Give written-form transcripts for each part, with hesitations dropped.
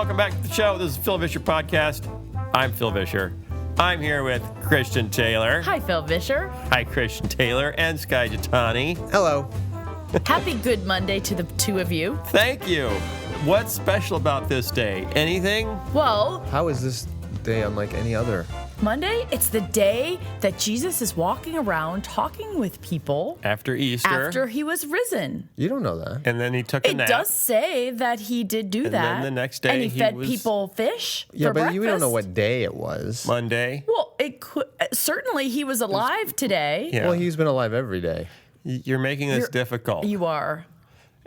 welcome back to the show. This is Phil Vischer Podcast. I'm Phil Vischer. I'm here with Christian Taylor. Hi, Phil Vischer. Hi, Christian Taylor and Skye Jethani. Hello. Happy Good Monday to the two of you. Thank you. What's special about this day? Anything? Well, How is this day unlike any other? Monday, it's the day that Jesus is walking around talking with people After Easter. after he was risen. You don't know that. And then he took a It nap. does say that he did do And that. then the next day and he he fed was- people fish Yeah, for but breakfast. you don't know what day it was. Monday. Well, it could certainly he was alive today. Yeah. Well, he's been alive every day. You're making this difficult. You are.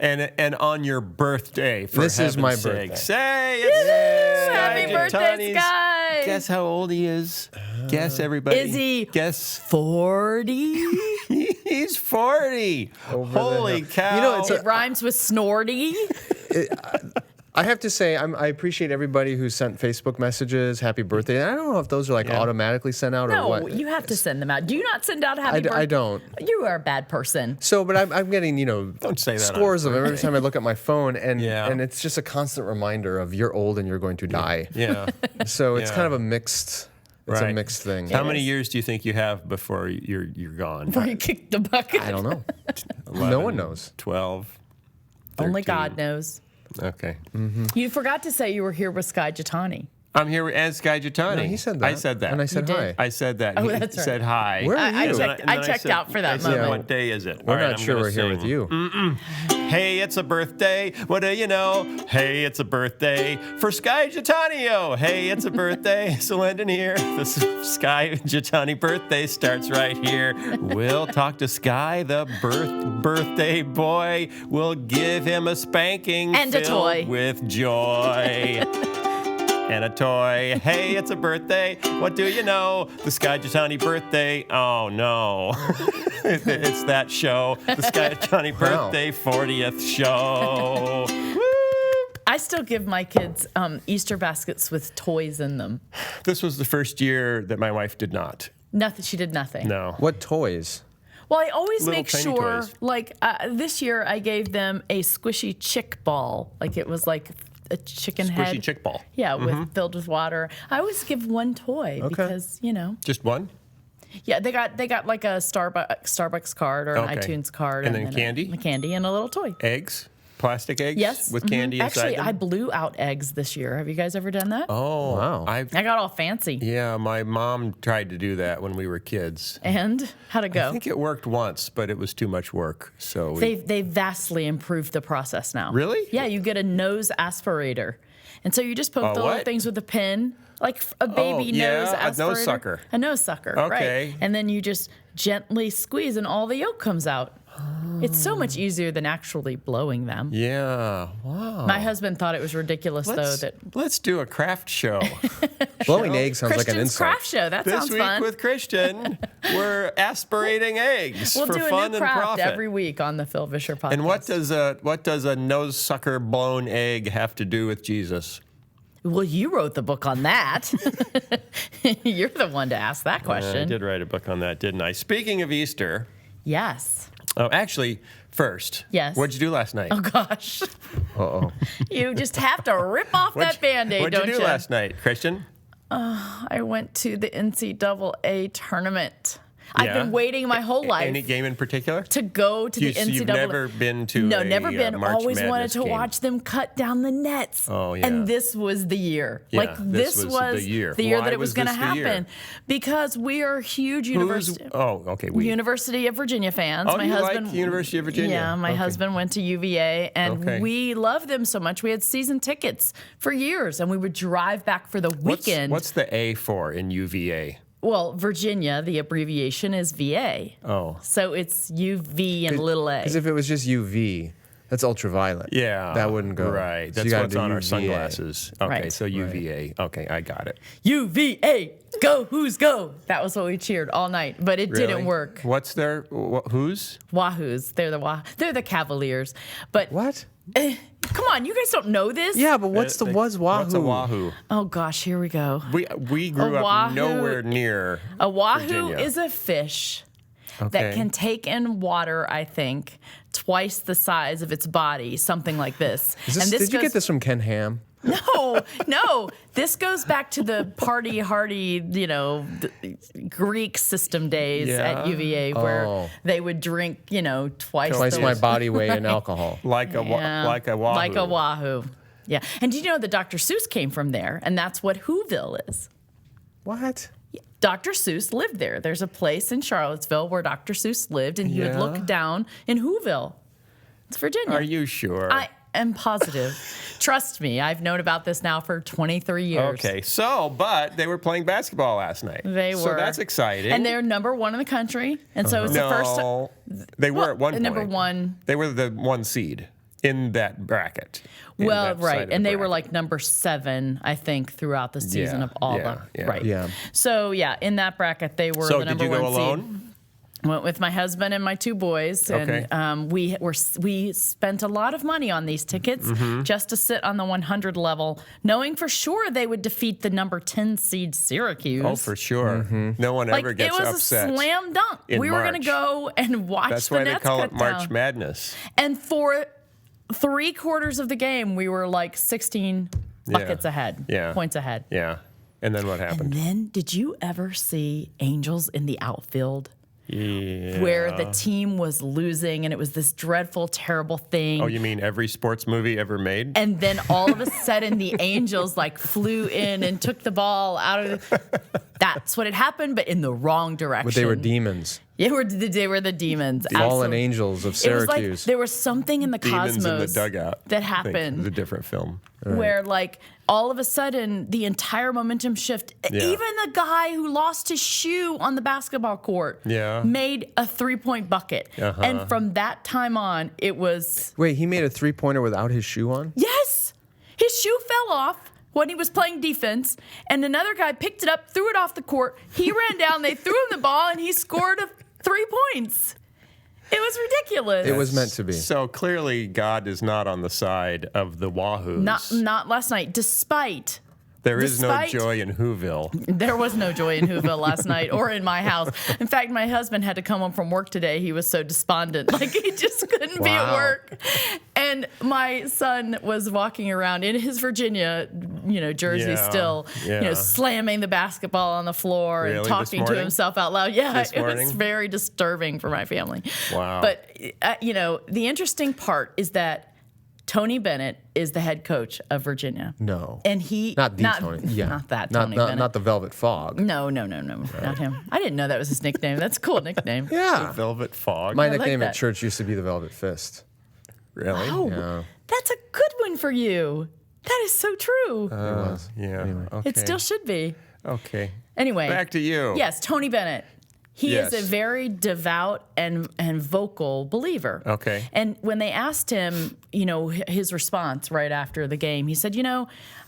And on your birthday, for This is my heaven's birthday. sake. Say it's Skye Happy birthday, Jethani's- Skye. Guess how old he is. Guess, everybody. Is he- Guess. 40. He's 40. Over the Holy hill. cow. You know, it's It rhymes with snorty. I have to say, I appreciate everybody who sent Facebook messages, happy birthday. And I don't know if those are like automatically sent out or No, what. you have to send them out. Do you not send out happy birthday? I don't. You are a bad person. So, but I'm getting, Don't say that scores on of them every time I look at my phone, and Yeah. and it's just a constant reminder of you're old and you're going to die. Yeah. So it's Yeah. kind of a mixed. It's a Right. mixed thing. How many is. years do you think you have before you're gone? Before you kick the bucket. I don't know. 11, No one knows. 12. Only 13. God knows. Okay. You forgot to say you were here with Skye Jethani. I'm here with Skye Jethani. No, he said that. I said that. And I said You hi. did. I said that. Oh, He that's right. said hi. Where are I you? checked- And then checked said- out for that I said, moment. what day is it? We're All right, not I'm sure gonna we're here with sing. you. Hey, it's a birthday. What do you know? Hey, it's a birthday for Skye Jethani. Hey, it's a birthday. So Lyndon here. This Skye Jethani birthday starts right here. We'll talk to Skye, the birthday boy. We'll give him a spanking And a filled toy. with joy. And a toy. Hey, it's a birthday. What do you know? The Skye Jethani birthday. Oh, no. It's that show. The Skye Jethani Wow. birthday 40th show. Woo! I still give my kids Easter baskets with toys in them. This was the first year that my wife did not. Nothing. She did nothing. No. What toys? Well, I always Little make tiny sure, toys. like this year, I gave them a squishy chick ball. Like it was like a chicken head. Squishy chick ball. Yeah, filled with water. I always give one toy because Just one? Yeah, they got like a Starbucks card or an Okay. iTunes card, And then candy? a candy, and a little toy. Eggs? Plastic eggs? Yes, With candy inside Actually, them? I blew out eggs this year. Have you guys ever done that? Oh, Wow. I got all fancy. Yeah, my mom tried to do that when we were kids. And how'd it I go? think it worked once, but it was too much work. So we, They've vastly improved the process now. Really? Yeah, you get a nose aspirator, and so you just poke the little what? things with a pin, like a baby yeah, nose a aspirator. nose sucker. A nose sucker. Okay. Right. And then you just gently squeeze, and all the yolk comes out. It's so much easier than actually blowing them. yeah, wow. My husband thought it was ridiculous, though, that Let's do a craft show. Blowing eggs sounds like an Christian's insult. craft show. That This sounds week fun. with Christian, we're aspirating eggs We'll for do a fun new and craft profit. every week on the Phil Vischer podcast. And what does a nose sucker blown egg have to do with Jesus? Well, you wrote the book on that. You're the one to ask that I question. did write a book on that, didn't I? Speaking of Easter, Yes. oh, actually, first, Yes. what'd you do last night? Oh, gosh. Uh-oh. You just have to rip off that Band-Aid, What'd don't you do last night, Christian? I went to the NCAA tournament. I've Yeah? been waiting my whole life Any game in particular? to go to the So NCAA. you've never been to No, a never been. March Always wanted Madness to game. watch them cut down the nets. Oh, yeah. And this was the year. Yeah, like this this was the year. the year Why that it was was going to this the year? happen. Because we are huge Who's, university. okay, University of Virginia fans. Oh, my you like husband, University of Virginia? Yeah, my Okay. husband went to UVA, and Okay. we loved them so much. We had season tickets for years, and we would drive back for the weekend. What's the A for in UVA? Well, Virginia, the abbreviation is VA. Oh. So it's UV and little a. Because if it was just UV, that's ultraviolet. Yeah. That wouldn't go. Right. So That's you gotta what's do on our UVA. sunglasses. Okay, Right. so UVA. Okay, I got it. UVA, go, who's go? That was what we cheered all night, but it didn't Really? work. What's their, whose? Wahoos, they're the Cavaliers. But What? come on, you guys don't know this? Yeah, but what's Wahoo? What's a Wahoo? Oh gosh, here we go. We grew A up Wahoo- nowhere near A wahoo Virginia. is a fish Okay. that can take in water, I think, twice the size of its body, something like this. Is this, and did you goes- get this from Ken Ham? No. This goes back to the party hardy, Greek system days at UVA where they would drink, twice my body weight in alcohol. Like a wahoo. Like a wahoo. Yeah. And did you know that Dr. Seuss came from there? And that's what Whoville is. What? Dr. Seuss lived there. There's a place in Charlottesville where Dr. Seuss lived, and he would look down in Whoville. It's Virginia. Are you sure? I am positive. Trust me, I've known about this now for 23 years. Okay, but they were playing basketball last night. They were. So that's exciting. And they're number 1 in the country. And so it's the first No, they were at one point. number 1. They were the 1 seed in that bracket. Well, right. And they were like number 7, I think, throughout the season of all the. Right. Yeah. So, in that bracket, they were So the number did you 1 go seed. alone? Went with my husband and my 2 boys, and we spent a lot of money on these tickets just to sit on the 100 level, knowing for sure they would defeat the number 10 seed Syracuse. Oh, for sure. No one ever gets upset. It was a slam dunk. We were going to go and watch That's the why Nets they call cut it March down. Madness. And for 3/4 of the game, we were like 16 buckets ahead, points ahead. Yeah. And then what happened? And then, did you ever see Angels in the outfield? Yeah. Where the team was losing and it was this dreadful, terrible thing. Oh, you mean every sports movie ever made? And then all of a sudden the Angels flew in and took the ball out of That's what had happened, but in the wrong direction. But they were demons. They were the demons. Fallen angels of Syracuse. It was like there was something in the Demons cosmos in the dugout. that It happened. was a different film. Where all of a sudden the entire momentum shift. Yeah. Even the guy who lost his shoe on the basketball court made a 3-point bucket. And from that time on, it was Wait, he made a 3-pointer without his shoe on? yes, his shoe fell off when he was playing defense, and another guy picked it up, threw it off the court. He ran down, they threw him the ball, and he scored 3 points. It was ridiculous. It was meant to be. So clearly, God is not on the side of the Wahoos. Not last night, despite There is no joy in Whoville. There was no joy in Whoville last night or in my house. In fact, my husband had to come home from work today. He was so despondent. He just couldn't be at work. And my son was walking around in his Virginia, jersey still, slamming the basketball on the floor and talking to himself out loud. Yeah, it was very disturbing for my family. Wow. But, the interesting part is that Tony Bennett is the head coach of Virginia. No. And he... Not Tony. Yeah. Not that Tony Bennett. Not the Velvet Fog. No, not him. I didn't know that was his nickname. That's a cool nickname. Yeah. Velvet Fog. My I like nickname that. at church used to be the Velvet Fist. Really? Oh, Yeah. that's a good one for you. That is so true. It was. Yeah. Anyway. Okay. It still should be. Okay. Anyway. Back to you. Yes, Tony Bennett. He Yes. is a very devout and vocal believer. Okay. And when they asked him, his response right after the game, he said,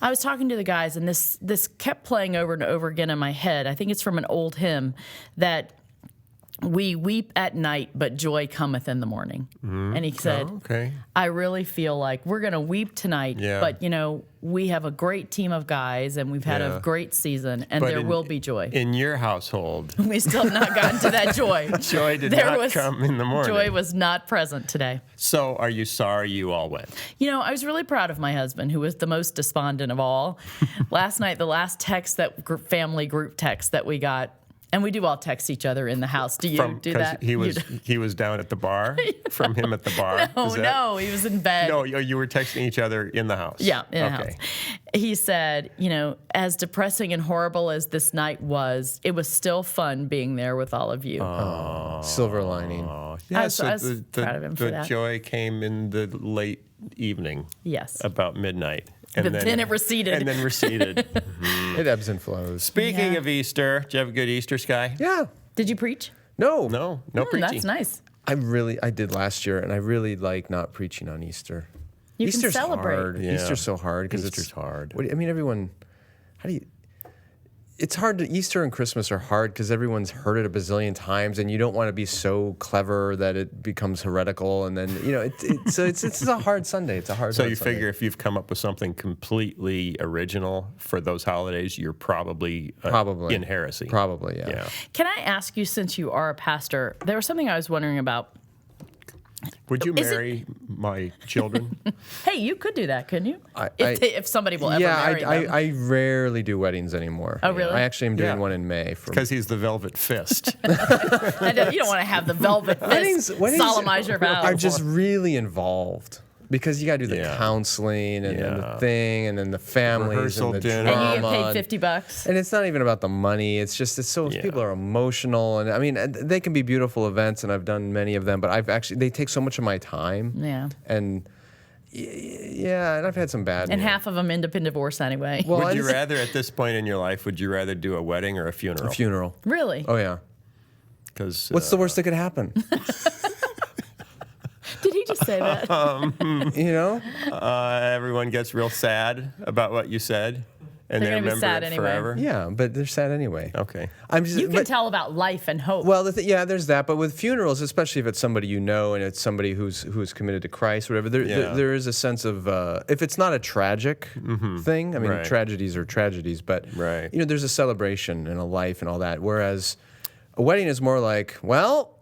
I was talking to the guys and this kept playing over and over again in my head. I think it's from an old hymn that we weep at night, but joy cometh in the morning. And he said, Okay. I really feel like we're going to weep tonight, but, we have a great team of guys and we've had a great season and there will be joy. In your household, We still have not gotten to that joy. joy did not come in the morning. Joy was not present today. So are you sorry you all went? I was really proud of my husband, who was the most despondent of all. Last night, the last text family group text that we got, and we do all text each other in the house. Do you do that? He was down at the bar from him at the bar. No, he was in bed. No, you were texting each other in the house. Yeah, in the house. He said, as depressing and horrible as this night was, it was still fun being there with all of you. Silver lining. Yeah, I was proud of him for that. The joy came in the late evening. Yes. About midnight. But then it receded. And then receded. It ebbs and flows. Speaking of Easter, did you have a good Easter, Skye? Yeah. Did you preach? No. No preaching. That's nice. I did last year, and I really like not preaching on Easter. Easter's can celebrate. hard. Yeah. Easter's so hard because Easter's hard. Everyone. It's hard to Easter and Christmas are hard because everyone's heard it a bazillion times, and you don't want to be so clever that it becomes heretical, and then so it's a hard Sunday. It's a hard. So hard you Sunday. figure if you've come up with something completely original for those holidays, you're probably in heresy. Probably, yeah. Yeah. Can I ask you, since you are a pastor, there was something I was wondering about. Would you Is it- marry my children. Hey, you could do that, couldn't you? If somebody will ever marry them. I rarely do weddings anymore. Oh, really? I actually am doing Yeah. one in May. Because he's the velvet fist. You don't want to have the velvet fist solemnize your vows. are just really involved. Because you got to do the Yeah. counseling and then the Yeah. thing and then the families Rehearsal and the dinner. drama. And you get paid $50. And it's not even about the money. It's just people are emotional, and I mean they can be beautiful events, and I've done many of them. But they take so much of my time. Yeah. And and I've had some bad. And ones. half of them end up in divorce anyway. Well, Would you rather, at this point in your life, would you rather do a wedding or a funeral? a funeral? Really? Oh yeah. Because What's the worst that could happen? Did he just say that? You know? everyone gets real sad about what you said, and They're they gonna be remember sad it anyway. forever. Yeah, but they're sad anyway. Okay. I'm just. You can but- tell about life and hope. Well, there's that, but with funerals, especially if it's somebody you know and it's somebody who's committed to Christ, or whatever, there is a sense of if it's not a tragic thing. I mean, Right. tragedies are tragedies, but Right. there's a celebration and a life and all that. Whereas a wedding is more like, well,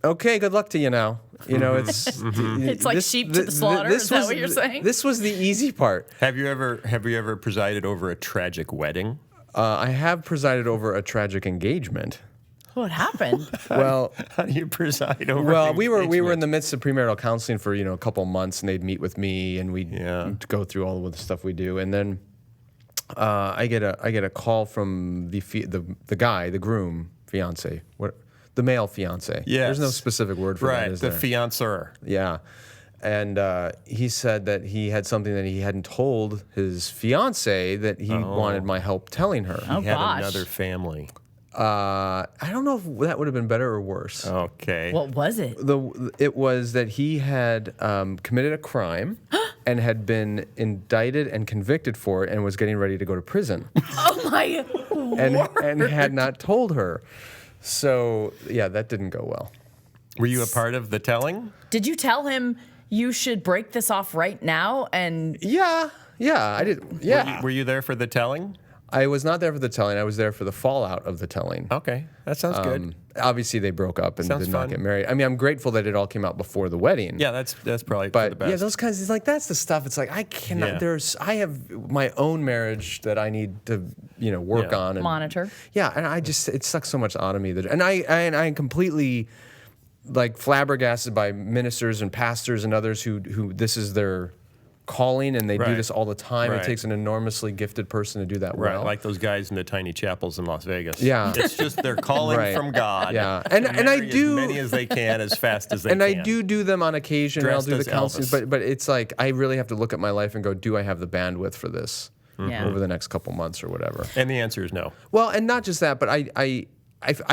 okay, good luck to you now. It's It's like sheep to the slaughter, is that what you're saying? This was the easy part. Have you ever presided over a tragic wedding? I have presided over a tragic engagement. What happened? Well. How do you preside over? Well, an we were in engagement? the midst of premarital counseling for a couple of months, and they'd meet with me, and we'd go through all of the stuff we do, and then I get a call from the guy, the groom, fiance, the male fiance. Yes. There's no specific word for that, Right, is the there? fianceur. Yeah. And he said that he had something that he hadn't told his fiance that he wanted my help telling her. Oh, He had gosh. another family. I don't know if that would have been better or worse. Okay. What was it? It was that he had committed a crime and had been indicted and convicted for it and was getting ready to go to prison Oh my and had not told her. So, yeah, that didn't go well. Were you a part of the telling? Did you tell him you should break this off right now? And Yeah, I did. Yeah. Were you there for the telling? I was not there for the telling. I was there for the fallout of the telling. Okay, that sounds good. Obviously, they broke up and Sounds did not fun. get married. I mean, I'm grateful that it all came out before the wedding. Yeah, that's probably for the But best. yeah, those kinds. It's like that's the stuff. It's like I cannot. Yeah. I have my own marriage that I need to work Yeah. on and monitor. Yeah, and it sucks so much out of me and I am completely like flabbergasted by ministers and pastors and others who this is their calling and they do Right. this all the time. Right. It takes an enormously gifted person to do that Right, well. like those guys in the tiny chapels in Las Vegas. Yeah. It's just they're calling Right. from God. Yeah. to And I marry do- as many as they can as fast as they and can. I do them on occasion. And I'll Dressed do the as counseling, Elvis. but it's like I really have to look at my life and go, do I have the bandwidth for this Yeah. over the next couple months or whatever? And the answer is no. Well, and not just that, but I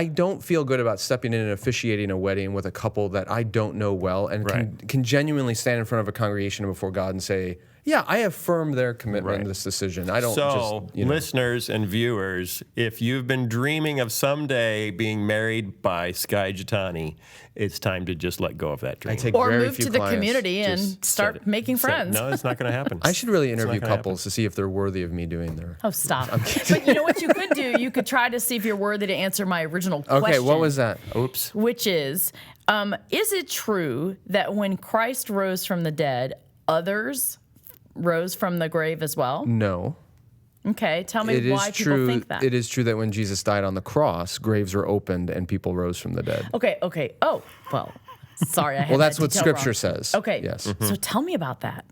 don't feel good about stepping in and officiating a wedding with a couple that I don't know well and Right. can genuinely stand in front of a congregation before God and say, yeah, I affirm their commitment Right. to this decision. I don't So, just, listeners and viewers, if you've been dreaming of someday being married by Skye Jethani, it's time to just let go of that dream. I take Or very move few to the clients. community and Just start set it- making set it. friends. No, it's not going to happen. I should really not interview gonna couples to see if they're worthy of me doing their. Oh, stop. But you know what you could do? You could try to see if you're worthy to answer my original question. Okay, what was that? Oops. Which is it true that when Christ rose from the dead, others rose from the grave as well? No. Okay, tell me It is why true. people think that. It is true that when Jesus died on the cross, graves were opened and people rose from the dead. Okay. Oh, well, sorry. I had Well, that's that what detail Scripture wrong. says. Okay. Yes. So tell me about that.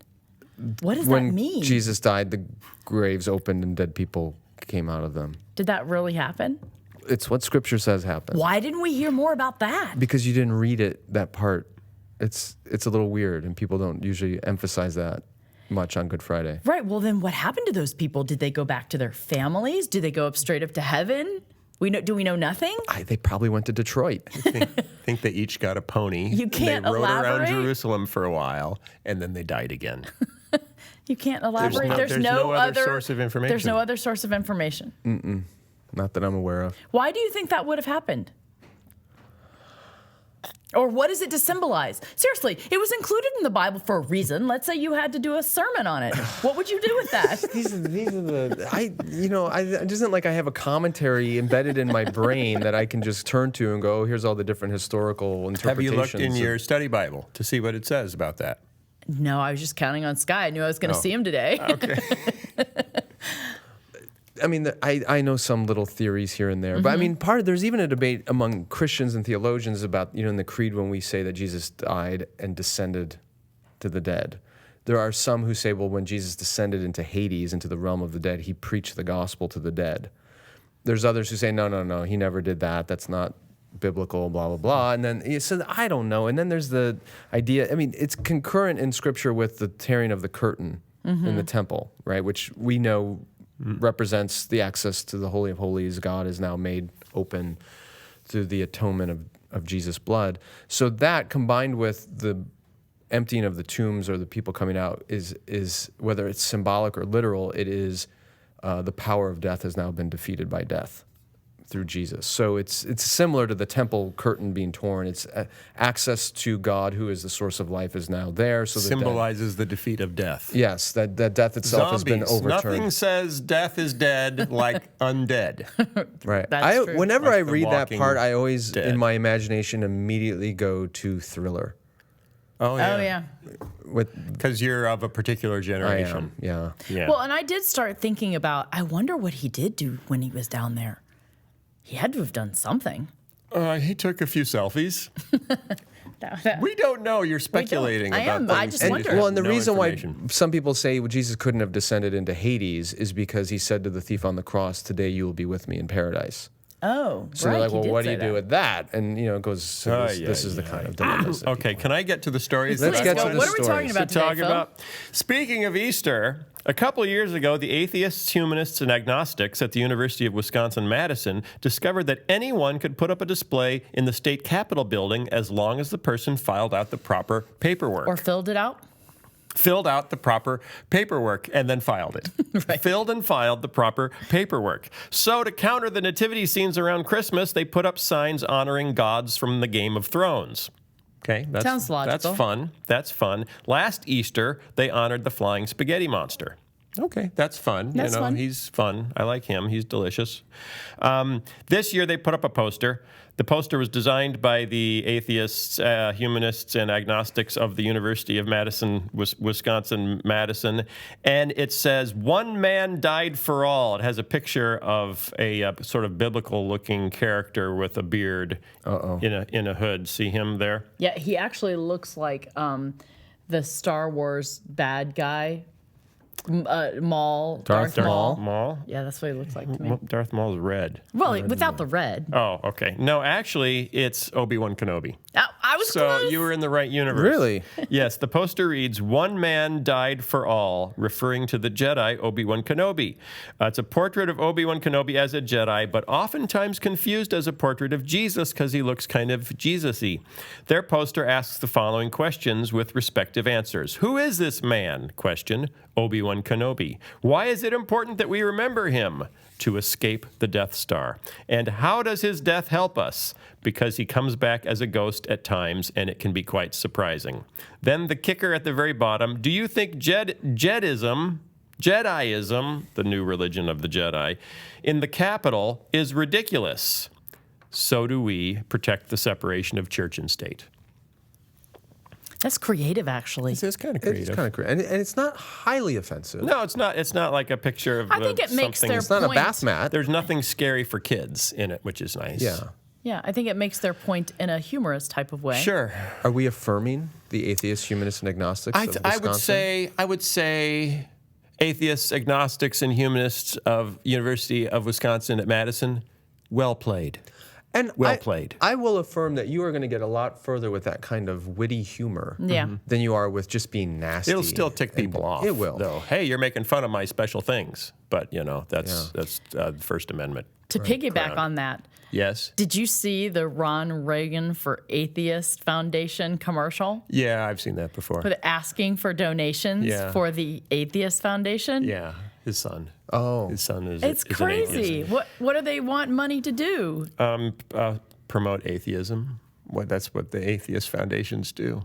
What does When that mean? Jesus died, the graves opened and dead people came out of them. Did that really happen? It's what Scripture says happened. Why didn't we hear more about that? Because you didn't read it, that part. It's a little weird, and people don't usually emphasize that much on Good Friday. Right. Well, then what happened to those people? Did they go back to their families? Did they go up straight up to heaven? Do we know nothing? They probably went to Detroit. Think they each got a pony. You can't and they rode elaborate? around Jerusalem for a while, and then they died again. You can't elaborate. no- There's there's no other source of information. There's no other source of information. Not that I'm aware of. Why do you think that would have happened? Or what is it to symbolize? Seriously, it was included in the Bible for a reason. Let's say you had to do a sermon on it. What would you do with that? These are the it isn't like I have a commentary embedded in my brain that I can just turn to and go, oh, here's all the different historical Have interpretations. you looked in your study Bible to see what it says about that? No, I was just counting on Skye. I knew I was going to see him today. Okay. I mean, I know some little theories here and there, but I mean, there's even a debate among Christians and theologians about, in the creed when we say that Jesus died and descended to the dead. There are some who say, well, when Jesus descended into Hades, into the realm of the dead, he preached the gospel to the dead. There's others who say, no, he never did that. That's not biblical, blah, blah, blah. And then he said, I don't know. And then there's the idea, I mean, it's concurrent in Scripture with the tearing of the curtain in the temple, right? Which we know represents the access to the Holy of Holies. God is now made open through the atonement of Jesus' blood. So that combined with the emptying of the tombs or the people coming out is whether it's symbolic or literal, it is the power of death has now been defeated by death through Jesus. So it's similar to the temple curtain being torn. It's access to God, who is the source of life, is now there. So symbolizes the defeat of death. Yes, that death itself has been overturned. Nothing says death is dead like undead. Right. That's true. Whenever Like I the read that Walking part, I always, Dead. in my imagination, immediately go to Thriller. Oh, yeah. Oh, yeah. Because you're of a particular I generation. am, yeah. Yeah. Well, and I did start thinking about, I wonder what he did do when he was down there. He had to have done something. He took a few selfies. We don't know. You're speculating I about am. things. I just you wonder. have Well, and the no reason why information. some people say Jesus couldn't have descended into Hades is because he said to the thief on the cross, "Today you will be with me in paradise." Oh, So right. they're like, he well, did what do say you do that. with that? And, it goes, so this is the kind of dilemmas. that Okay, can I get to the stories? Let's that get I to wanted the What are we stories. talking about to today, talk Phil? about? Speaking of Easter, a couple of years ago, the atheists, humanists, and agnostics at the University of Wisconsin-Madison discovered that anyone could put up a display in the state capitol building as long as the person filed out the proper paperwork. Or filled it out? Filled out the proper paperwork and then filed it. Right. Filled and filed the proper paperwork. So to counter the nativity scenes around Christmas, they put up signs honoring gods from the Game of Thrones. Okay, Sounds logical. That's fun. That's fun. Last Easter, they honored the flying spaghetti monster. Okay, that's fun. That's fun. He's fun. I like him. He's delicious. This year, they put up a poster. The poster was designed by the atheists, humanists, and agnostics of the University of Wisconsin-Madison, and it says, "One man died for all." It has a picture of a sort of biblical-looking character with a beard in a hood. See him there? Yeah, he actually looks like the Star Wars bad guy, Maul. Darth Maul? Maul? Yeah, that's what he looks like to me. Darth Maul's red. Well, without the red. Oh, okay. No, actually, it's Obi-Wan Kenobi. I was So close. you were in the right universe. Really? Yes, the poster reads, "One man died for all," referring to the Jedi Obi-Wan Kenobi. It's a portrait of Obi-Wan Kenobi as a Jedi, but oftentimes confused as a portrait of Jesus because he looks kind of Jesus-y. Their poster asks the following questions with respective answers. Who is this man? Question. Obi-Wan Kenobi. Why is it important that we remember him? To escape the Death Star. And how does his death help us? Because he comes back as a ghost at times, and it can be quite surprising. Then the kicker at the very bottom, do you think Jediism, the new religion of the Jedi, in the Capitol is ridiculous? So do we protect the separation of church and state. That's creative, actually. It's kind of creative. It's kind of creative. And it's not highly offensive. No, it's not. It's not like a picture of I think it makes something. their It's not a point. bath mat. There's nothing scary for kids in it, which is nice. Yeah. Yeah, I think it makes their point in a humorous type of way. Sure. Are we affirming the atheists, humanists, and agnostics of Wisconsin? I would say atheists, agnostics, and humanists of University of Wisconsin at Madison, well played. And Well played. I will affirm that you are going to get a lot further with that kind of witty humor Yeah. than you are with just being nasty. It'll still tick people off. It will. Though. Hey, you're making fun of my special things. But, that's the First Amendment. To piggyback on that, Yes? did you see the Ron Reagan for Atheist Foundation commercial? Yeah, I've seen that before. With asking for donations Yeah. for the Atheist Foundation? Yeah, his son. Oh. His son is It's is an crazy. atheist. What do they want money to do? Promote atheism. That's what the atheist foundations do.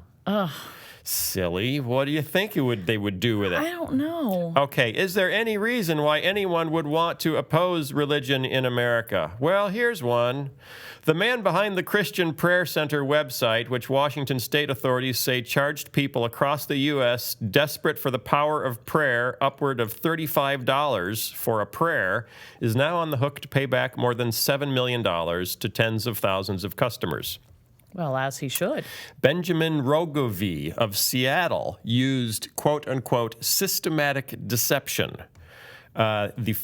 Silly. What do you think they would do with it? I don't know. Okay, is there any reason why anyone would want to oppose religion in America? Well, here's one. The man behind the Christian Prayer Center website, which Washington state authorities say charged people across the U.S. desperate for the power of prayer upward of $35 for a prayer, is now on the hook to pay back more than $7 million to tens of thousands of customers. Well, as he should. Benjamin Rogovy of Seattle used quote-unquote systematic deception. He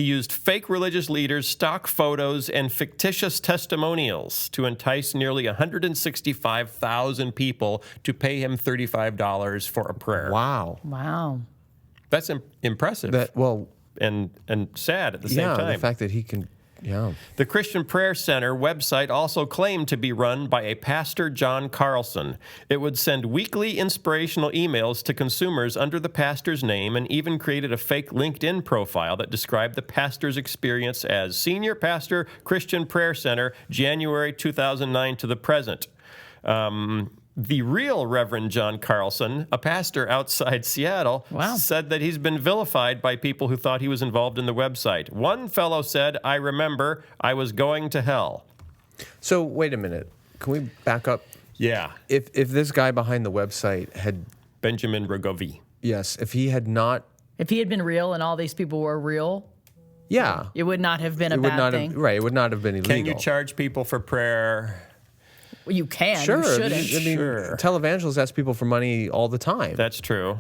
used fake religious leaders, stock photos, and fictitious testimonials to entice nearly 165,000 people to pay him $35 for a prayer. Wow. That's impressive. And sad at the same time. The fact that he can. Yeah. The Christian Prayer Center website also claimed to be run by a pastor, John Carlson. It would send weekly inspirational emails to consumers under the pastor's name and even created a fake LinkedIn profile that described the pastor's experience as Senior Pastor, Christian Prayer Center, January 2009 to the present. The real Reverend John Carlson, a pastor outside Seattle, said that he's been vilified by people who thought he was involved in the website. One fellow said, "I remember, I was going to hell." So, wait a minute. Can we back up? Yeah. If this guy behind the website had... Benjamin Rogovy. Yes. If he had not... If he had been real and all these people were real... Yeah. It would not have been a bad thing. Right. It would not have been illegal. Can you charge people for prayer? Well, you can. Sure. You shouldn't. Sure. Televangelists ask people for money all the time. That's true.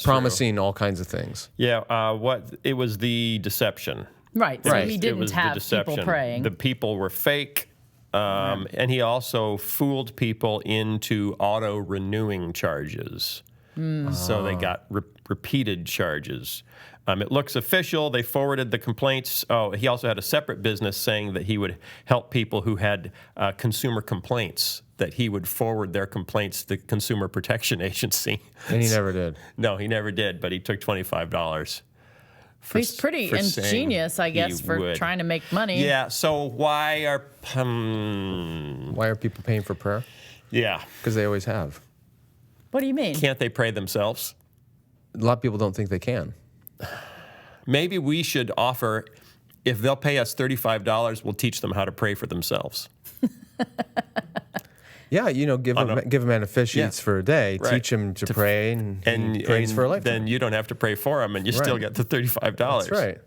Promising all kinds of things. Yeah. It was the deception. Right. So he It didn't was have the deception. people praying. The people were fake. And he also fooled people into auto-renewing charges. So they got repeated charges. It looks official. They forwarded the complaints. Oh, he also had a separate business saying that he would help people who had consumer complaints, that he would forward their complaints to the Consumer Protection Agency. And he never did. No, he never did, but he took $25. He's pretty ingenious, I guess, for trying to make money. Yeah, so why are people paying for prayer? Yeah. Because they always have. What do you mean? Can't they pray themselves? A lot of people don't think they can. Maybe we should offer, if they'll pay us $35, we'll teach them how to pray for themselves. Yeah, give a man a fish eats for a day, teach him to pray, and he prays for a lifetime. Then you don't have to pray for him, and you still get the $35. That's right.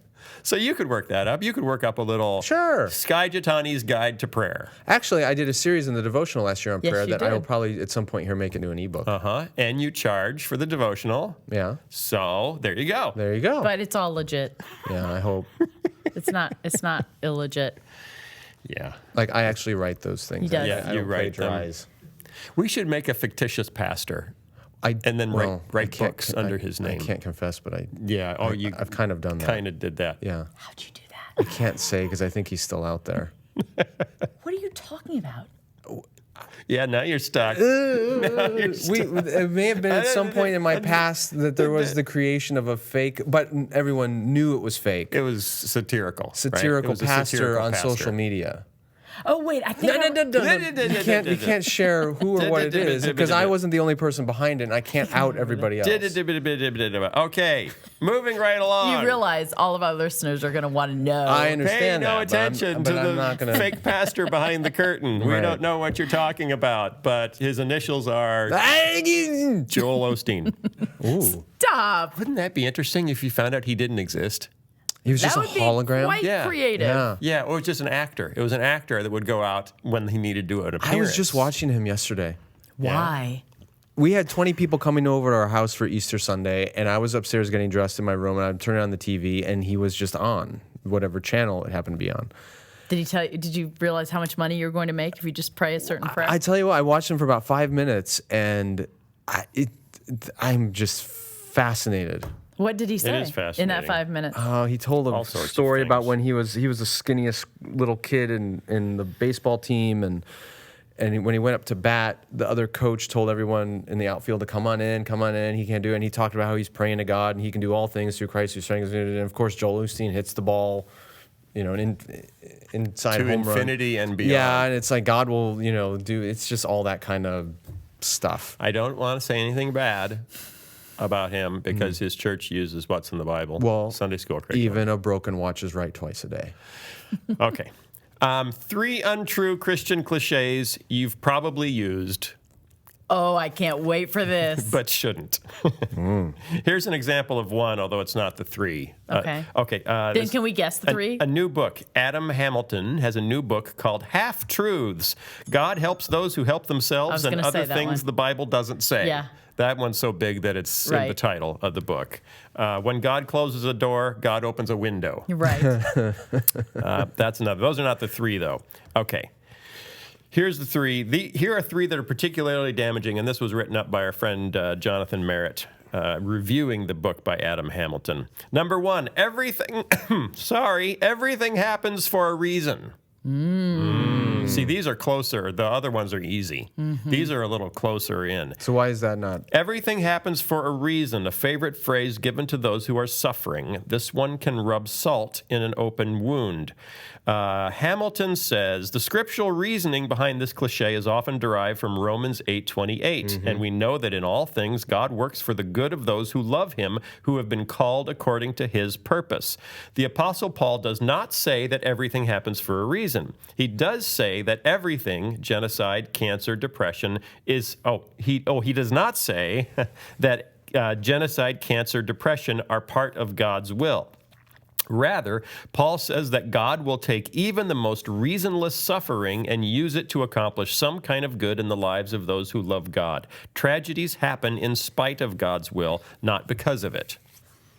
So you could work that up. You could work up a little Skye Jethani's Guide to Prayer. Actually, I did a series in the devotional last year on prayer that I will probably at some point here make into an ebook. And you charge for the devotional. Yeah. So there you go. There you go. But it's all legit. Yeah, I hope. It's not illegit. Yeah. Like I actually write those things. He does. Yeah, you write them. We should make a fictitious pastor. And then write books under his name. I can't confess, but I've kind of done that. Kind of did that. Yeah. How'd you do that? I can't say because I think he's still out there. What are you talking about? Yeah, now you're stuck. It may have been at some point in my past that there was the creation of a fake, but everyone knew it was fake. It was satirical. Satirical right? pastor on social media. Oh wait, I think You can't share who or what it is because I wasn't the only person behind it, and I can't out everybody else. Okay, moving right along. You realize all of our listeners are going to want to know. I understand Pay no that, attention to the fake pastor behind the curtain. We don't know what you're talking about, but his initials are Joel Osteen. Ooh. Stop. Wouldn't that be interesting if you found out he didn't exist? He was just a hologram? Quite creative. Yeah, or just an actor. It was an actor that would go out when he needed to do an appearance. I was just watching him yesterday. Why? We had 20 people coming over to our house for Easter Sunday, and I was upstairs getting dressed in my room, and I'd turn on the TV, and he was just on whatever channel it happened to be on. Did he tell you? Did you realize how much money you were going to make if you just pray a certain prayer? I tell you what, I watched him for about 5 minutes, and I'm just fascinated. What did he say It is fascinating. in that 5 minutes? He told a story about when he was the skinniest little kid in the baseball team, and when he went up to bat, the other coach told everyone in the outfield to come on in, he can't do it. And he talked about how he's praying to God and he can do all things through Christ who strengthens him. And of course, Joel Osteen hits the ball, an inside to home run. infinity and beyond. Yeah, and it's like God will, do. It's just all that kind of stuff. I don't want to say anything bad about him because his church uses what's in the Bible. Well, Sunday school curriculum. Even a broken watch is right twice a day. Okay. 3 untrue Christian cliches you've probably used, Oh, I can't wait for this. but shouldn't. Here's an example of one, although it's not the 3. Okay. Okay. Then can we guess the 3? A new book. Adam Hamilton has a new book called Half Truths. God helps those who help themselves and gonna other say that things one. the Bible doesn't say. Yeah. That one's so big that it's in the Right. title of the book. When God closes a door, God opens a window. Right. That's another. Those are not the 3, though. Okay. Here's the 3. Here are 3 that are particularly damaging, and this was written up by our friend Jonathan Merritt, reviewing the book by Adam Hamilton. Number 1, everything happens for a reason. See, these are closer. The other ones are easy. These are a little closer in. So why is that not? Everything happens for a reason, a favorite phrase given to those who are suffering. This one can rub salt in an open wound. Hamilton says, the scriptural reasoning behind this cliche is often derived from Romans 8:28, and we know that in all things God works for the good of those who love him, who have been called according to his purpose. The Apostle Paul does not say that everything happens for a reason. He does say that everything, genocide, cancer, depression, he does not say that genocide, cancer, depression are part of God's will. Rather, Paul says that God will take even the most reasonless suffering and use it to accomplish some kind of good in the lives of those who love God. Tragedies happen in spite of God's will, not because of it.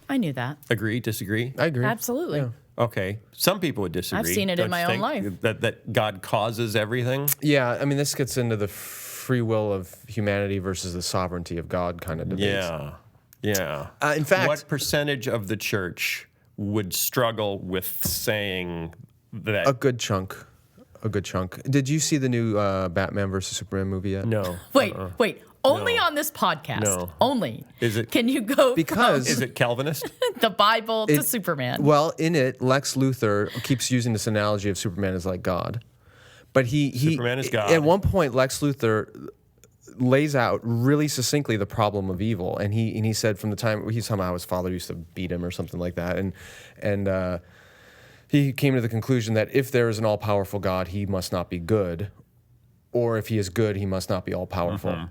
I knew that. Agree, disagree? I agree. Absolutely. Yeah. Okay. Some people would disagree. I've seen it in don't my you own think? life. That God causes everything? Yeah, I mean, this gets into the free will of humanity versus the sovereignty of God kind of debates. Yeah. In fact, what percentage of the church would struggle with saying that? a good chunk. Did you see the new Batman versus Superman movie yet? No. Wait. Only on this podcast. No. Only. Is it- Can you go Because Is it Calvinist? from the Bible to It- Superman? Well, in it, Lex Luthor keeps using this analogy of Superman as like God. But he Superman is God. At one point, Lex Luthor lays out really succinctly the problem of evil, and he said from the time he's talking about how his father used to beat him or something like that, and he came to the conclusion that if there is an all-powerful God, he must not be good, or if he is good, he must not be all-powerful.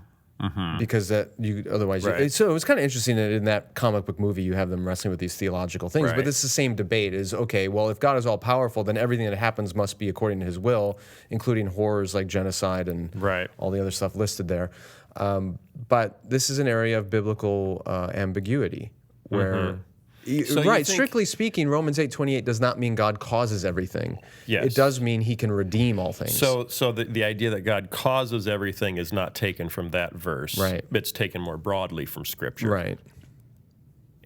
Because otherwise, Right. so it was kind of interesting that in that comic book movie you have them wrestling with these theological things. Right. But it's the same debate: is okay. Well, if God is all powerful, then everything that happens must be according to His will, including horrors like genocide and Right. all the other stuff listed there. But this is an area of biblical ambiguity where. So you Right, think- strictly speaking, Romans 8:28 does not mean God causes everything. Yes. It does mean he can redeem all things. So the idea that God causes everything is not taken from that verse. Right. It's taken more broadly from Scripture. right.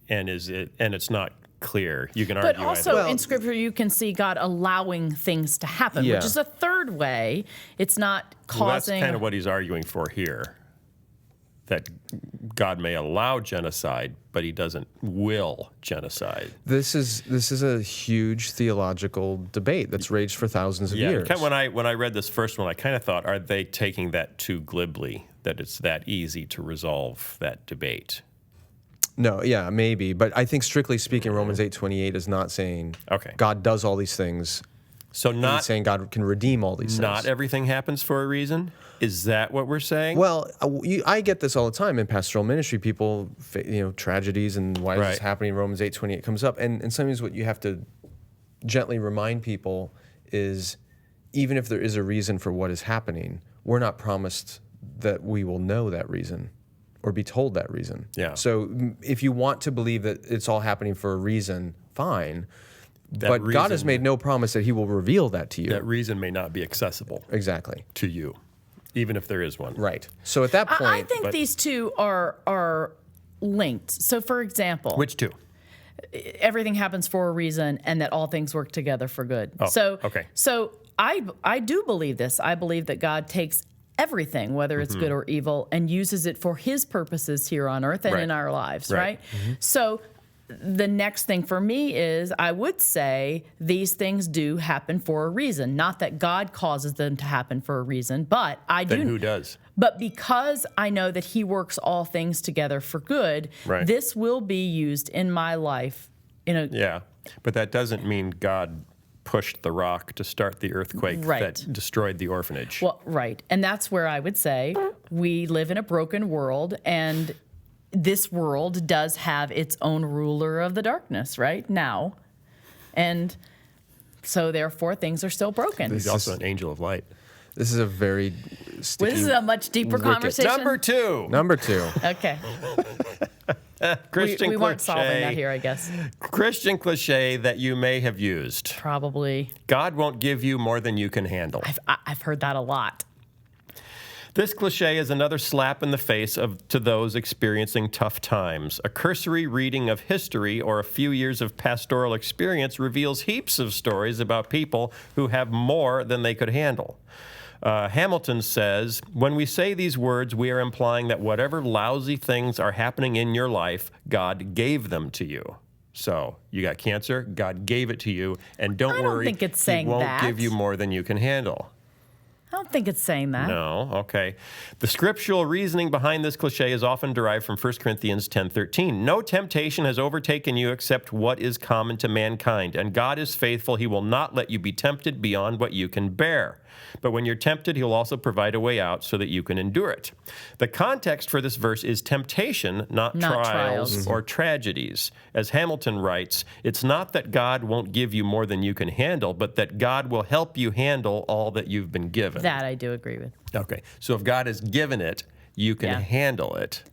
And it's not clear. You can But argue also either. in Scripture, you can see God allowing things to happen, Yeah. which is a third way. It's not Well, that's causing. kind of what he's arguing for here. That God may allow genocide, but he doesn't will genocide. This is a huge theological debate that's raged for thousands of years. When I read this first one, I kind of thought, are they taking that too glibly? That it's that easy to resolve that debate? No, yeah, maybe, but I think strictly speaking, Romans 8:28 is not saying Okay. God does all these things. So It's not saying God can redeem all these not things. everything happens for a reason. Is that what we're saying? Well, I get this all the time in pastoral ministry. People, tragedies and why is this Right. happening? Romans 8:28 comes up, and sometimes what you have to gently remind people is, even if there is a reason for what is happening, we're not promised that we will know that reason or be told that reason. Yeah. So if you want to believe that it's all happening for a reason, fine. That But God has reason- made no promise that He will reveal that to you. that reason may not be accessible Exactly. to you, even if there is one. Right. So at that point, I think these two are linked. So, for example, Which two? everything happens for a reason, and that all things work together for good. Oh, okay. So I do believe this. I believe that God takes everything, whether it's good or evil, and uses it for His purposes here on earth and Right. in our lives, Right. right? So the next thing for me is I would say these things do happen for a reason. Not that God causes them to happen for a reason, but Then who does? But because I know that he works all things together for good, Right. this will be used in my life Yeah, but that doesn't mean God pushed the rock to start the earthquake that destroyed the orphanage. Well, right. And that's where I would say we live in a broken world, and this world does have its own ruler of the darkness right now. And so therefore things are still broken. He's also an angel of light. This is a very sticky. This is a much deeper wicket. conversation. Number two. Number 2. Okay. Christian we weren't solving cliche. that here, I guess. Christian cliche that you may have used. Probably. God won't give you more than you can handle. I've heard that a lot. This cliche is another slap in the face to those experiencing tough times. A cursory reading of history or a few years of pastoral experience reveals heaps of stories about people who have more than they could handle. Hamilton says, when we say these words, we are implying that whatever lousy things are happening in your life, God gave them to you. So you got cancer, God gave it to you, and don't worry, think it's saying he won't that. give you more than you can handle. I don't think it's saying that. No, okay. The scriptural reasoning behind this cliche is often derived from 1 Corinthians 10:13. No temptation has overtaken you except what is common to mankind, and God is faithful. He will not let you be tempted beyond what you can bear. But when you're tempted, he'll also provide a way out so that you can endure it. The context for this verse is temptation, not trials or tragedies. As Hamilton writes, it's not that God won't give you more than you can handle, but that God will help you handle all that you've been given. That I do agree with. Okay, so if God has given it, you can handle it.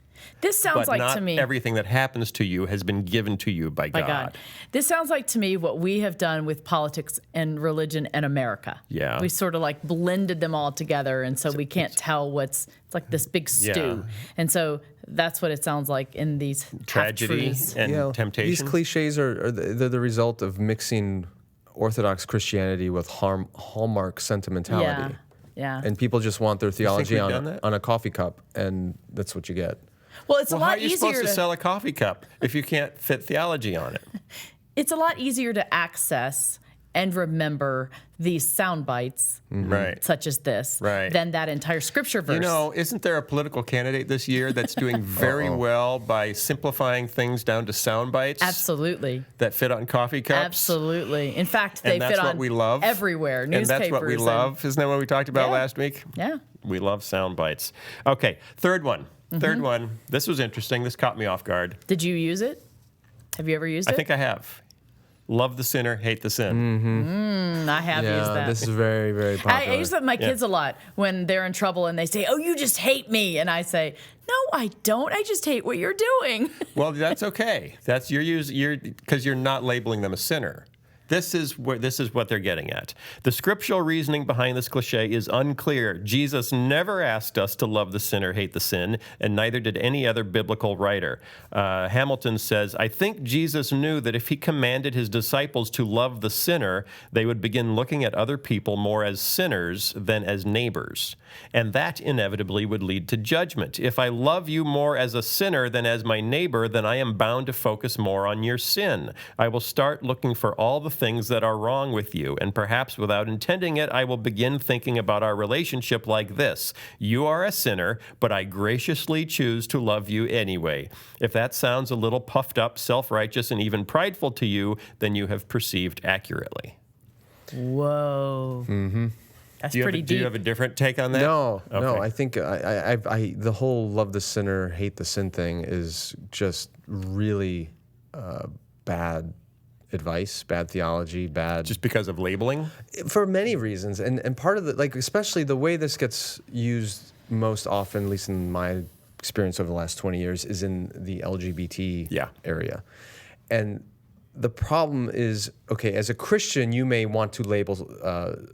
This sounds But like not to me everything that happens to you has been given to you by God. This sounds like to me what we have done with politics and religion in America. Yeah. We sort of like blended them all together, and so we can't tell it's like this big stew. And so that's what it sounds like in these Tragedy half-truths. and temptation. These cliches are the result of mixing Orthodox Christianity with Hallmark sentimentality. Yeah. And people just want their theology we've done that? on a coffee cup, and that's what you get. Well, it's a how lot are you easier supposed to sell a coffee cup if you can't fit theology on it? It's a lot easier to access and remember these sound bites, Right. such as this, Right. than that entire scripture verse. You know, isn't there a political candidate this year that's doing very well by simplifying things down to sound bites? Absolutely. That fit on coffee cups? Absolutely. In fact, they And that's fit what on we love. everywhere. And Newspapers. that's what we love. Isn't that what we talked about Yeah. last week? Yeah. We love sound bites. Okay, third one. Third one. This was interesting. This caught me off guard. Did you use it? Have you ever used it? I think I have. Love the sinner, hate the sin. I have used that. This is very, very popular. I use that with my kids a lot when they're in trouble and they say, "Oh, you just hate me," and I say, "No, I don't. I just hate what you're doing." Well, that's okay. That's you're because you're not labeling them a sinner. This is what they're getting at. The scriptural reasoning behind this cliche is unclear. Jesus never asked us to love the sinner, hate the sin, and neither did any other biblical writer. Hamilton says, I think Jesus knew that if he commanded his disciples to love the sinner, they would begin looking at other people more as sinners than as neighbors. And that inevitably would lead to judgment. If I love you more as a sinner than as my neighbor, then I am bound to focus more on your sin. I will start looking for all the things that are wrong with you, and perhaps without intending it, I will begin thinking about our relationship like this. You are a sinner, but I graciously choose to love you anyway. If that sounds a little puffed up, self-righteous, and even prideful to you, then you have perceived accurately. Whoa. Mm-hmm. That's pretty deep. Do you have a different take on that? No. Okay. I think the whole love the sinner, hate the sin thing is just really bad advice, bad theology, bad. Just because of labeling? For many reasons, and part of the especially the way this gets used most often, at least in my experience over the last 20 years, is in the LGBT area, and. The problem is, okay, as a Christian, you may want to label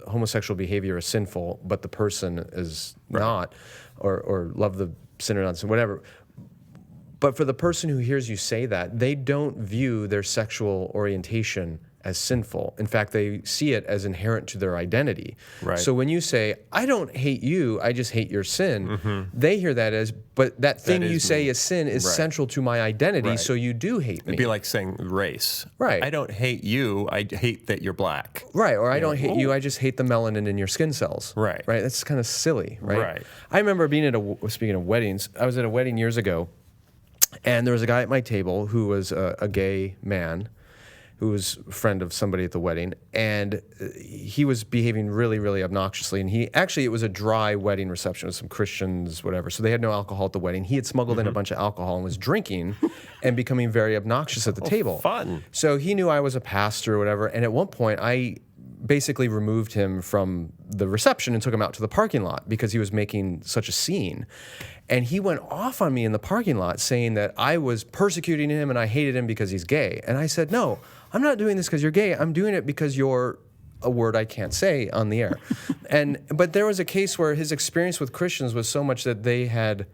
homosexual behavior as sinful, but the person is not, or love the sinner, not sin, whatever. But for the person who hears you say that, they don't view their sexual orientation as sinful. In fact, they see it as inherent to their identity. Right. So when you say, I don't hate you, I just hate your sin, they hear that as, but that thing you say is sin is central to my identity, so you do hate me. It'd be like saying race. Right. I don't hate you, I hate that you're black. Right, or I don't hate you, I just hate the melanin in your skin cells. Right. Right, that's kind of silly, right? Right. I remember being speaking of weddings, I was at a wedding years ago, and there was a guy at my table who was a gay man who was a friend of somebody at the wedding, and he was behaving really, really obnoxiously. And it was a dry wedding reception with some Christians, whatever. So they had no alcohol at the wedding. He had smuggled in a bunch of alcohol and was drinking and becoming very obnoxious at the table. Fun. So he knew I was a pastor or whatever. And at one point, I basically removed him from the reception and took him out to the parking lot because he was making such a scene. And he went off on me in the parking lot saying that I was persecuting him and I hated him because he's gay. And I said, no, I'm not doing this because you're gay. I'm doing it because you're a word I can't say on the air. But there was a case where his experience with Christians was so much that they had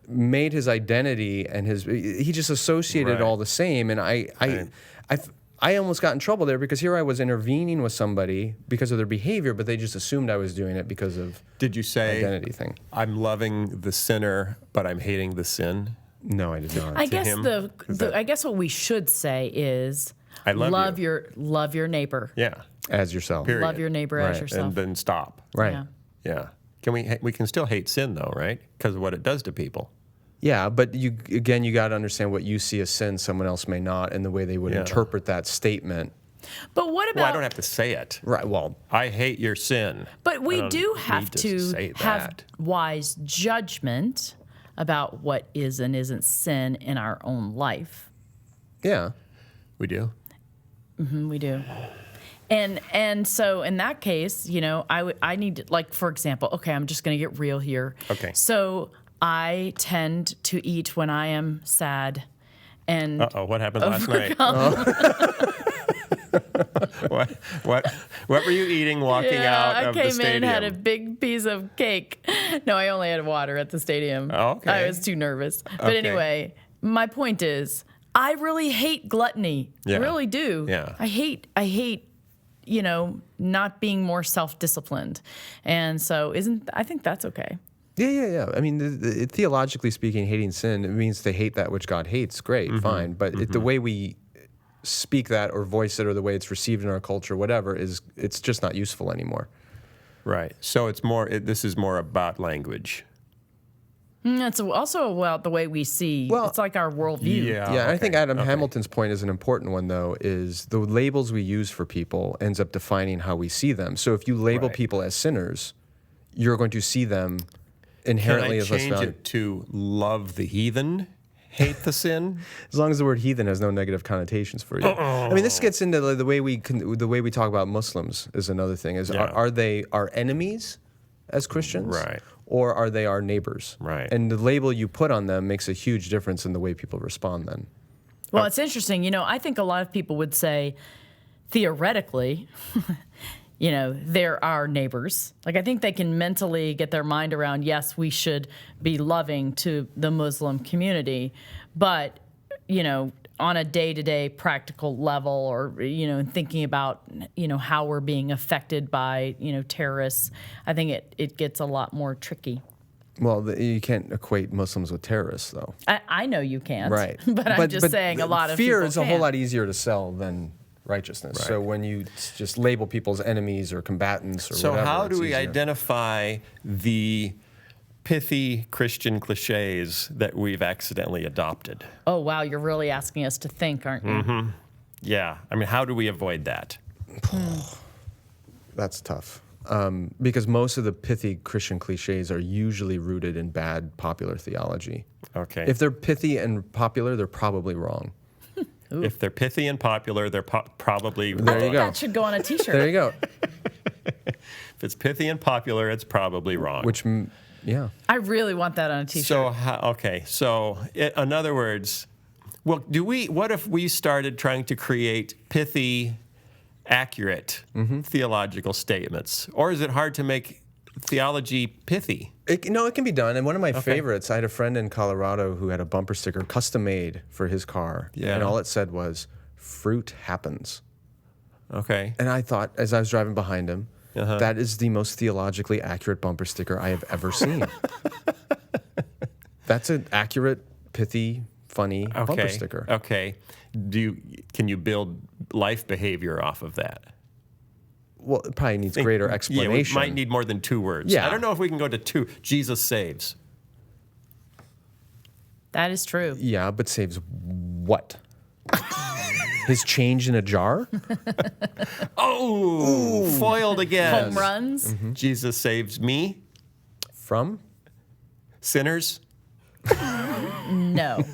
made his identity and he just associated it all the same. And I almost got in trouble there because here I was intervening with somebody because of their behavior, but they just assumed I was doing it because of Did you say identity thing. I'm loving the sinner, but I'm hating the sin? No, I did not. I guess him? I guess what we should say is I love your neighbor. Yeah. As yourself. Period. Love your neighbor as Right. yourself. And then stop. Right. Yeah. Yeah. We can still hate sin though, right? Because of what it does to people. Yeah, but you got to understand what you see as sin, someone else may not, and the way they would interpret that statement. But what about? Well, I don't have to say it. Right. Well, I hate your sin. But we don't do have need to say have that. wise judgment about what is and isn't sin in our own life. yeah. We do. We do. And so in that case, I need to, like, for example, okay, I'm just going to get real here. Okay. So I tend to eat when I am sad. And What happened last night? What were you eating walking out of the I came stadium? in and had a big piece of cake. No, I only had water at the stadium. Oh, okay. I was too nervous. But Okay. anyway, my point is, I really hate gluttony. Yeah. I really do. Yeah. I hate, not being more self-disciplined. And so I think that's okay. Yeah. I mean, theologically speaking, hating sin, it means to hate that which God hates. Great, fine. But the way we speak that or voice it or the way it's received in our culture, whatever, it's just not useful anymore. Right. So this is more about language. It's also about the way we see. Well, it's like our worldview. Yeah, I think Adam Hamilton's point is an important one, though, is the labels we use for people ends up defining how we see them. So if you label people as sinners, you're going to see them inherently as less Can I change valuable. it to love the heathen, hate the sin? As long as the word heathen has no negative connotations for you. I mean, this gets into the way we talk about Muslims is another thing. Are they our enemies as Christians? Right. Or are they our neighbors? Right. And the label you put on them makes a huge difference in the way people respond then. Well, it's interesting. I think a lot of people would say, theoretically, they're our neighbors. Like, I think they can mentally get their mind around, yes, we should be loving to the Muslim community, but, on a day-to-day practical level or, thinking about, how we're being affected by, terrorists, I think it gets a lot more tricky. Well, you can't equate Muslims with terrorists, though. I know you can't. Right. But I'm just saying a lot of fear people is a whole can. lot easier to sell than righteousness. Right. So when you just label people as enemies or combatants or So whatever, how it's do we easier. identify the pithy Christian cliches that we've accidentally adopted? Oh, wow, you're really asking us to think, aren't you? Yeah. I mean, how do we avoid that? That's tough. Because most of the pithy Christian cliches are usually rooted in bad popular theology. Okay. If they're pithy and popular, they're probably wrong. If they're pithy and popular, they're probably There I you think go. that should go on a T-shirt. There you go. If it's pithy and popular, it's probably wrong. Yeah. I really want that on a T-shirt. So in other words, well, what if we started trying to create pithy, accurate theological statements? Or is it hard to make theology pithy? It can be done. And one of my favorites, I had a friend in Colorado who had a bumper sticker custom made for his car. Yeah. And all it said was, fruit happens. Okay. And I thought, as I was driving behind him, that is the most theologically accurate bumper sticker I have ever seen. That's an accurate, pithy, funny bumper sticker. Okay. Can you build life behavior off of that? Well, it probably needs greater explanation. Yeah, we might need more than 2 words. Yeah. I don't know if we can go to 2. Jesus saves. That is true. Yeah, but saves what? His change in a jar? Foiled again. Home runs. Jesus saves me. From? Sinners. No.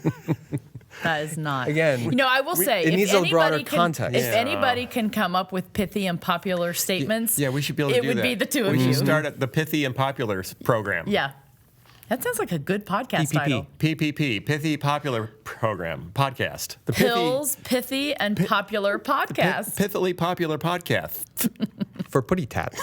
That is not. Again, I will say, it if needs a broader anybody context. If anybody can come up with pithy and popular statements, Yeah, we should be able to do that. it would be the two of We you. should start at the Pithy and Popular program. Yeah. That sounds like a good podcast title. PPP, Pithy Popular Program, podcast. The Pills, pithy, and popular podcast. Pithily Popular Podcast. For putty tat.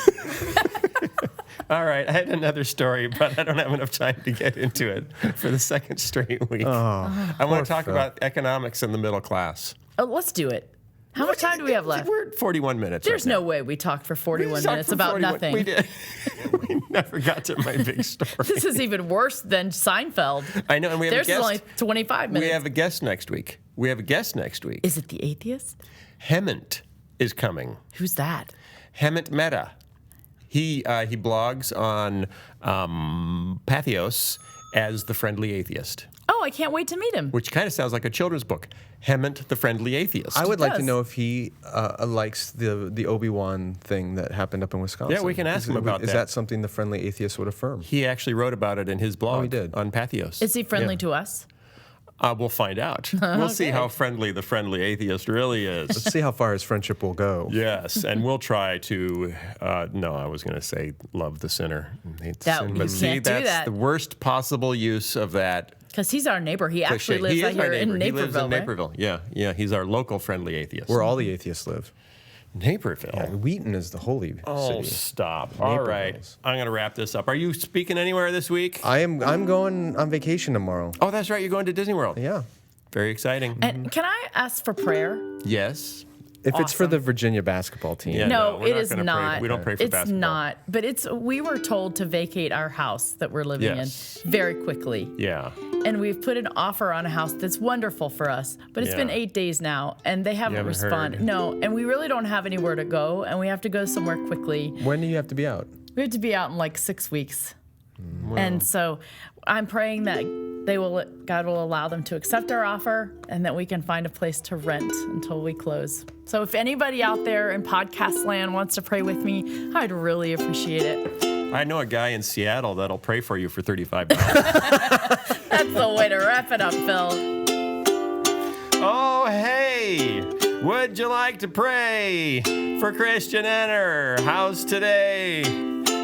All right, I had another story, but I don't have enough time to get into it for the second straight week. I want to talk about economics in the middle class. Oh, let's do it. How much time do we have left? We're at 41 minutes. There's right no now. way we talked for 41 We talked minutes for about 41 nothing. We did. We never got to my big story. This is even worse than Seinfeld. I know, and we have Theirs a guest. is only 25 minutes. We have a guest next week. Is it the atheist? Hemant is coming. Who's that? Hemant Mehta. He blogs on Pathos as the Friendly Atheist, Oh, I can't wait to meet him. which kind of sounds like a children's book. Hemant the Friendly Atheist. I would like to does. know if he likes the Obi-Wan thing that happened up in Wisconsin. Yeah, we can ask him about Is that. that something the friendly atheist would affirm? He actually wrote about it in his blog he did. on Pathos. Is he friendly to us? We'll find out. We'll see how friendly the Friendly Atheist really is. Let's see how far his friendship will go. Yes, and we'll try to. No, I was going to say love the sinner and hate the That- sin, you but see, can't do that's that. the worst possible use of that. Because he's our neighbor. He actually cliche. lives He out is our here in neighbor. He lives Naperville, in right? Naperville. Yeah, he's our local Friendly Atheist. Where all the atheists live. Naperville. Yeah, Wheaton is the holy Oh, city. stop! All right, Naperville's. I'm going to wrap this up. Are you speaking anywhere this week? I'm going on vacation tomorrow. Oh, that's right. You're going to Disney World. Yeah. Very exciting. And can I ask for prayer? Yes. If it's for Awesome. the Virginia basketball team. Yeah. No, we're it not is gonna pray- not. we don't pray for it's basketball. not. But we were told to vacate our house that we're living Yes. in very quickly. Yeah. And we've put an offer on a house that's wonderful for us. But it's Yeah. been 8 days now, and they haven't haven't responded. heard. No, and we really don't have anywhere to go, and we have to go somewhere quickly. When do you have to be out? We have to be out in like 6 weeks. And so I'm praying that God will allow them to accept our offer and that we can find a place to rent until we close. So if anybody out there in podcast land wants to pray with me, I'd really appreciate it. I know a guy in Seattle that'll pray for you for $35. That's the way to wrap it up, Phil. Oh, hey! Would you like to pray for Christian Enner? How's today?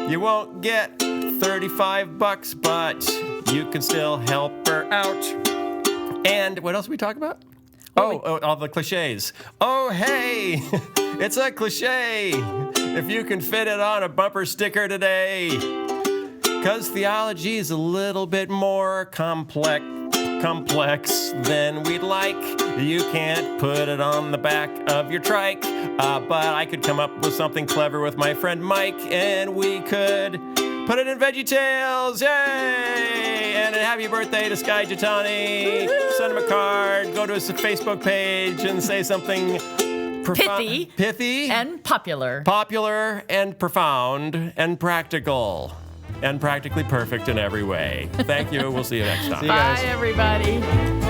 You won't get $35, but you can still help her out. And what else we talk about? All the cliches. Oh, hey! It's a cliche if you can fit it on a bumper sticker today. 'Cause theology is a little bit more complex than we'd like. You can't put it on the back of your trike, but I could come up with something clever with my friend Mike, and we could put it in VeggieTales. Yay! And a happy birthday to Skye Jethani. Send him a card. Go to his Facebook page and say something pithy, And popular. popular, and profound, and practical, and practically perfect in every way. Thank you. We'll see you next time. See you guys. Bye, everybody.